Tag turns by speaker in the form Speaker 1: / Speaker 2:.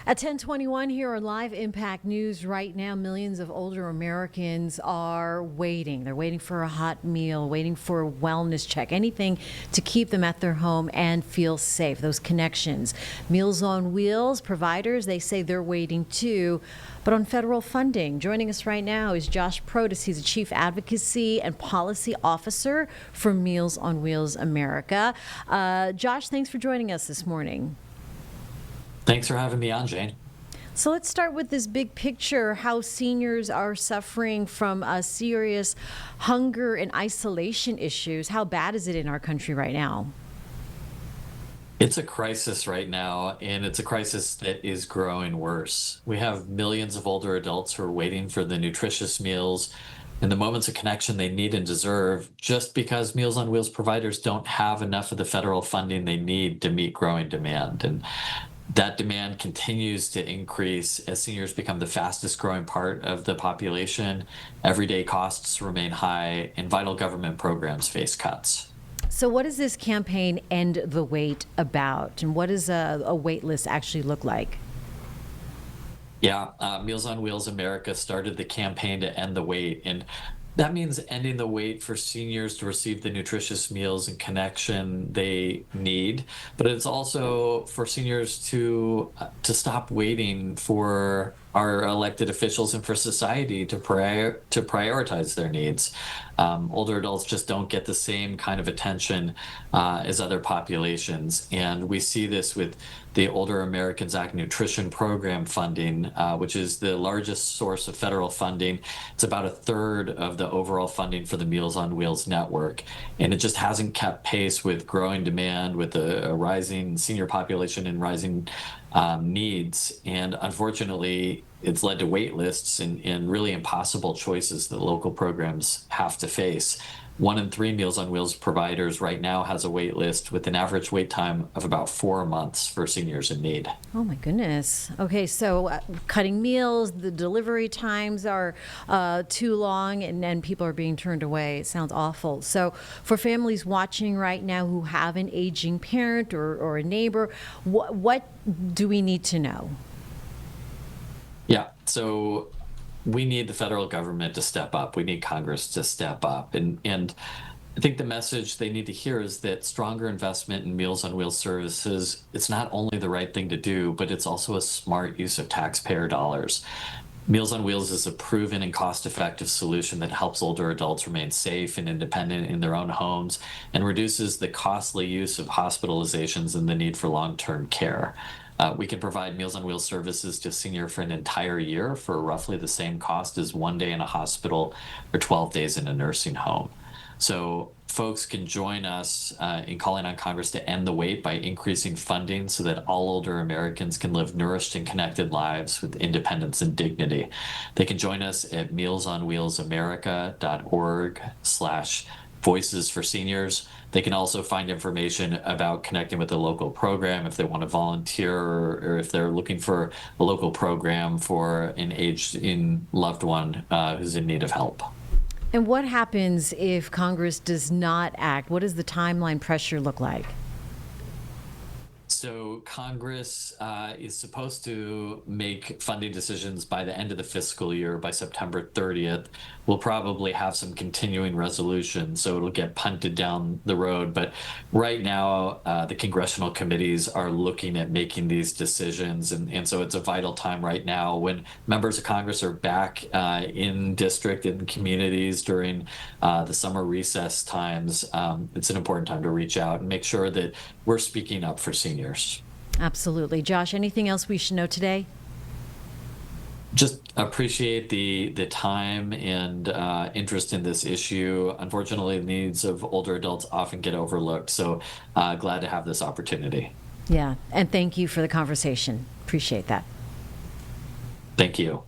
Speaker 1: At 10:21 here on Live Impact News right now, millions of older Americans are waiting. They're waiting for a hot meal, waiting for a wellness check, anything to keep them at their home and feel safe. Those connections. Meals on Wheels providers, they say they're waiting too, but on federal funding. Joining us right now is Josh Protis. He's a Chief Advocacy and Policy Officer for Meals on Wheels America. Josh, thanks for joining us this morning.
Speaker 2: Thanks for having me on, Jane.
Speaker 1: So let's start with this big picture, how seniors are suffering from serious hunger and isolation issues. How bad is it in our country right now?
Speaker 2: It's a crisis right now, and it's a crisis that is growing worse. We have millions of older adults who are waiting for the nutritious meals and the moments of connection they need and deserve just because Meals on Wheels providers don't have enough of the federal funding they need to meet growing demand. And that demand continues to increase as seniors become the fastest growing part of the population. Everyday costs remain high, and vital government programs face cuts.
Speaker 1: So what is this campaign End the Wait about? And what does a wait list actually look like?
Speaker 2: Yeah, Meals on Wheels America started the campaign to end the wait, and that means ending the wait for seniors to receive the nutritious meals and connection they need. But it's also for seniors to stop waiting for our elected officials and for society to prioritize their needs. Older adults just don't get the same kind of attention as other populations, and we see this with the Older Americans Act nutrition program funding, which is the largest source of federal funding. It's about a third of the overall funding for the Meals on Wheels network, and it just hasn't kept pace with growing demand, with a rising senior population and rising needs. And unfortunately, it's led to wait lists and really impossible choices that local programs have to face. 1 in 3 Meals on Wheels providers right now has a wait list with an average wait time of about 4 months for seniors in need.
Speaker 1: Oh my goodness. Okay, so cutting meals, the delivery times are too long, and people are being turned away. It sounds awful. So for families watching right now who have an aging parent or a neighbor, what do we need to know?
Speaker 2: Yeah, so we need the federal government to step up. We need Congress to step up. And I think the message they need to hear is that stronger investment in Meals on Wheels services, it's not only the right thing to do, but it's also a smart use of taxpayer dollars. Meals on Wheels is a proven and cost-effective solution that helps older adults remain safe and independent in their own homes and reduces the costly use of hospitalizations and the need for long-term care. We can provide Meals on Wheels services to a senior for an entire year for roughly the same cost as 1 day in a hospital or 12 days in a nursing home. So folks can join us in calling on Congress to end the wait by increasing funding so that all older Americans can live nourished and connected lives with independence and dignity. They can join us at mealsonwheelsamerica.org/Voices for Seniors. They can also find information about connecting with a local program if they want to volunteer or if they're looking for a local program for an aged-in loved one who's in need of help.
Speaker 1: And what happens if Congress does not act? What does the timeline pressure look like?
Speaker 2: So Congress is supposed to make funding decisions by the end of the fiscal year, by September 30th. We'll probably have some continuing resolution, so it'll get punted down the road. But right now, the congressional committees are looking at making these decisions. And so it's a vital time right now when members of Congress are back in district and communities during the summer recess times. It's an important time to reach out and make sure that we're speaking up for seniors.
Speaker 1: Absolutely. Josh, anything else we should know today?
Speaker 2: Just appreciate the time and interest in this issue. Unfortunately, the needs of older adults often get overlooked. So glad to have this opportunity.
Speaker 1: Yeah. And thank you for the conversation. Appreciate that.
Speaker 2: Thank you.